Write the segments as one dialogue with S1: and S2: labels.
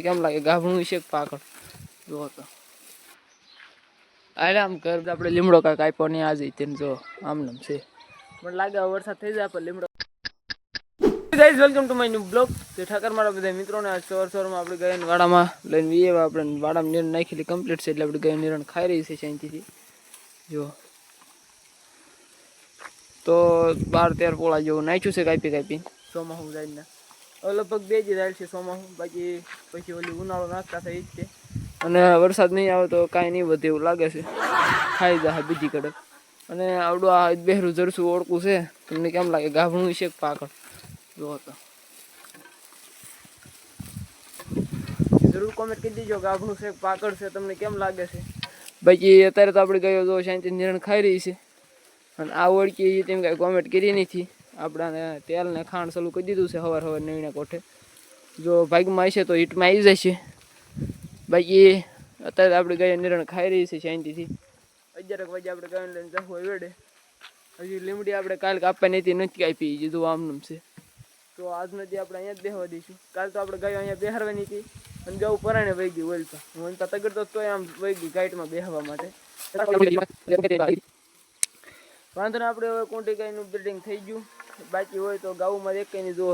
S1: કેમ લાગે ગાભણું છે પાકળ જો તો આમ કર આપણે લીમડો કાંઈક આપ્યો નહીં આજે તેને જો આમનામ છે મને લાગે વરસાદ થઈ જાય પણ લીમડો guys welcome to my new blog તો ઠાકર મારા બધા મિત્રોને આજ સવારમાં આપણે ગયા વાડામાં લઈને વીએ આપણે વાડામાં નિરણ નાખેલી કમ્પ્લીટ છે એટલે આપણે ગયા નિરણ ખાઈ રહી છે શાંતિથી જો તો 12-13 પોળા જેવું નાખ્યું છે કાપી સોમાહું જઈને લગભગ 2 જ રાયલ છે સોમાહું બાકી પછી ઓલી ઉનાળો નાખતા થઈ જ છે અને વરસાદ નહીં આવે તો કાંઈ નહીં વધે એવું લાગે છે ખાઈ જાય બીજી કડક અને આવડું આ બેહરું જરસું ઓળખું છે તમને કેમ લાગે ગાભણું છે પાકળ જો તો જરૂર કોમેન્ટ કરી દેજો ગાભણું છે પાકળ છે તમને કેમ લાગે છે બાકી અત્યારે તો આપણે ગયો જો શાંતિ નિરણ ખાઈ રહી છે અને આ ઓળખી તેમ કાંઈ કોમેન્ટ કરી નથી આપણાને તેલ ને ખાંડ ચાલુ કરી દીધું છે સવાર નવીને કોઠે જો ભાગમાં આવશે તો હીટમાં આવી જશે બાકી અત્યારે આપણે ગયા નિરણ ખાઈ રહી છે શાંતિથી 11 વાગે આપણે ગયા લઈને જવું વેડે હજી લીમડી આપણે કાલ કાપવાની હતી નથી કાપી દીધું આમનું છે તો આજ નથી આપણે અહીંયા જ બેહવા દઈશું કાલ તો આપણે ગયા અહીંયા બેહારવાની હતી અને જવું પરાણે વહી ગયું વલતા હું તગડતો તોય આમ વહી ગઈ ગાઈટમાં બેહવા માટે વાંધો ને આપણે હવે કોંટી ગાયનું બ્રીડિંગ થઈ ગયું બાકી હોય તો ગાઉમાં એક કઈની જો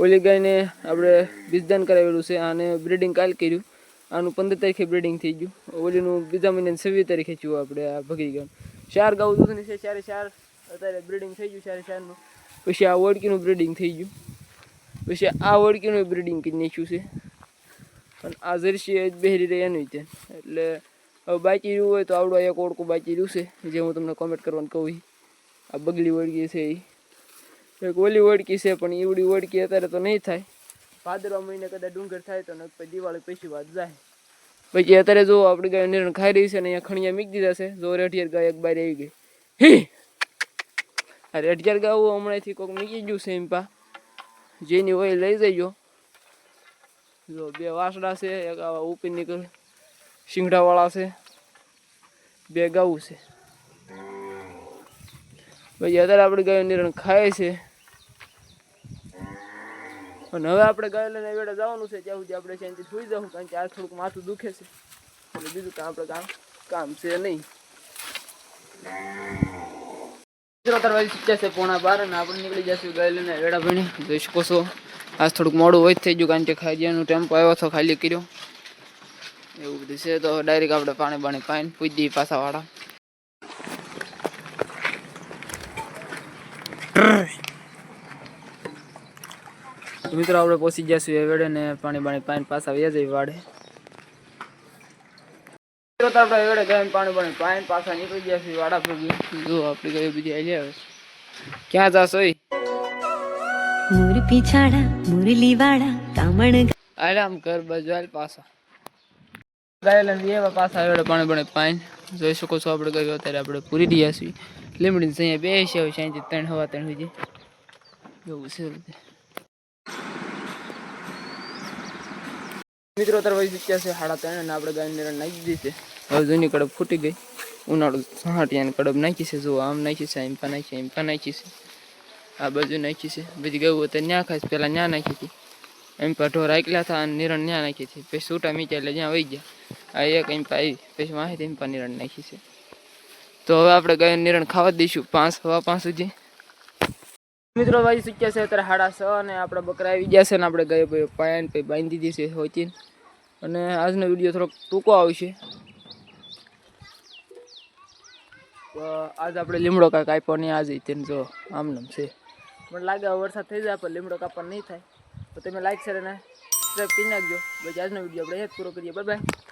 S1: ઓલી ગાયને આપણે બીજદાન કરાવેલું છે આને બ્રીડિંગ કાલ કર્યું આનું 15 તારીખે બ્રીડિંગ થઈ ગયું ઓલીનું બીજા મહિનાની 26 તારીખે થયું આપણે આ ભગી ગયું 4 ગાઉ દૂધની છે 4 અત્યારે બ્રીડિંગ થઈ ગયું 4 નું પછી આ ઓળકીનું બ્રીડિંગ થઈ ગયું પછી આ ઓળકીનું બ્રીડિંગ કરી નાખ્યું છે અને આ જર્સી બેહરી રહી એનું છે એટલે હવે બાકી રહ્યું હોય તો આવડો એક ઓળકું બાકી રહ્યું છે જે હું તમને કોમેન્ટ કરવાનું કહું આ બગલી ઓળકી છે એ એક ઓલી ઓળકી છે પણ એવડી ઓળકી અત્યારે તો નહીં થાય ભાદરવા મહિને કદાચ ડુંગર થાય તો પછી દિવાળી પછી વાત જાય પછી અત્યારે જો આપણે ગાય નિરણ ખાઈ રહી છે ને અહીંયા ખણિયા મીક દીધા છે જો રેઠિયાર ગાય એક બાર આવી ગઈ આ રેઠિયાર ગાવ હમણાંથી કોઈક મીકી ગયું છે એમ પા જેની હોય લઈ જઈજો જો 2 વાસડા છે એક આવા ઉપી નીકળ શિંગડાવાળા છે 2 ગાવું છે પછી અત્યારે આપણે ગાય નિરણ ખાય છે અને હવે આપણે ગાય લઈને વેડે જવાનું છે ત્યાં સુધી આપણે શાંતિ સુઈ જવું કારણ કે આ થોડુંક માથું દુખે છે એટલે બીજું કાંઈ આપણે કામ છે નહીં છે 11:45 અને આપણે નીકળી જશું ગાય લઈને વેડા ભણી જોઈ શકો છો આજ થોડુંક મોડું હોય થઈ ગયું કારણ કે ખાઈ જવાનો ટેમ્પો આવ્યો હતો ખાલી કર્યો એવું બધું છે તો ડાયરેક્ટ આપણે પાણી પાઈને પૂછી દઈએ પાછા વાળા મિત્રો આપણે પહોંચી જશું એ વેડે ને પાણી પાઈને પાછા વ્યા જઈએ વાડે આપણે વેડે ગયા પાણી પાઈને પાછા નીકળી ગયા છીએ વાડા ભેગી જો આપણી ગઈ બીજી આવી આવે ક્યાં જાશો
S2: મોર પીછાડા મુરલી વાડા કામણ
S1: આરામ કર બાજુ હાલ પાછા ગાય લઈને એવા પાછા વેડે પાણી પાઈને જોઈ શકો છો આપણે ગયો અત્યારે આપણે પૂરી રહ્યા છીએ લીમડી અહીંયા બેસી આવે શાંતિ 3 હવા 3 સુધી એવું છે મિત્રો અત્યારે વહી ચૂક્યા છે 3:30 અને આપણે ગાય નિરણ નાખી દીધી છે હવે જૂની કડબ ફૂટી ગઈ ઉનાળો સહાટિયાની કડબ નાખી છે જો આમ નાખી છે એમ્પા નાખી છે આ બાજુ નાખી છે બધી ગયું અત્યારે ન્યા ખાઈશ પહેલાં ન્યા નાખી હતી એમ્પા ઢોર આકલા હતા અને નિરણ ન્યા નાખી હતી પછી છૂટા મીઠા એટલે જ્યાં વહી ગયા આ એક એમ્પા આવી પછી માહિતી એમ્પા નિરણ નાખી છે તો હવે આપણે ગાય નિરણ ખાવા દઈશું 5:15 સુધી મિત્રો વાજી ચૂક્યા છે અત્યારે 6:30 અને આપણા બકરા આવી ગયા છે ને આપણે ગાય પાયન પછી બાંધી દીધી છે હોચીને અને આજનો વિડીયો થોડોક ટૂંકો આવશે તો આજ આપણે લીમડો કાંઈક આપ્યો નહીં આજે તેને જો આમનામ છે મને લાગે વરસાદ થઈ જાય પણ લીમડો કાપવાનો નહીં થાય તો તમે લાઈક શેર અને સબસ્ક્રાઈબ કરી નાખજો પછી આજનો વિડીયો આપણે એ જ પૂરો કરીએ બાય બાય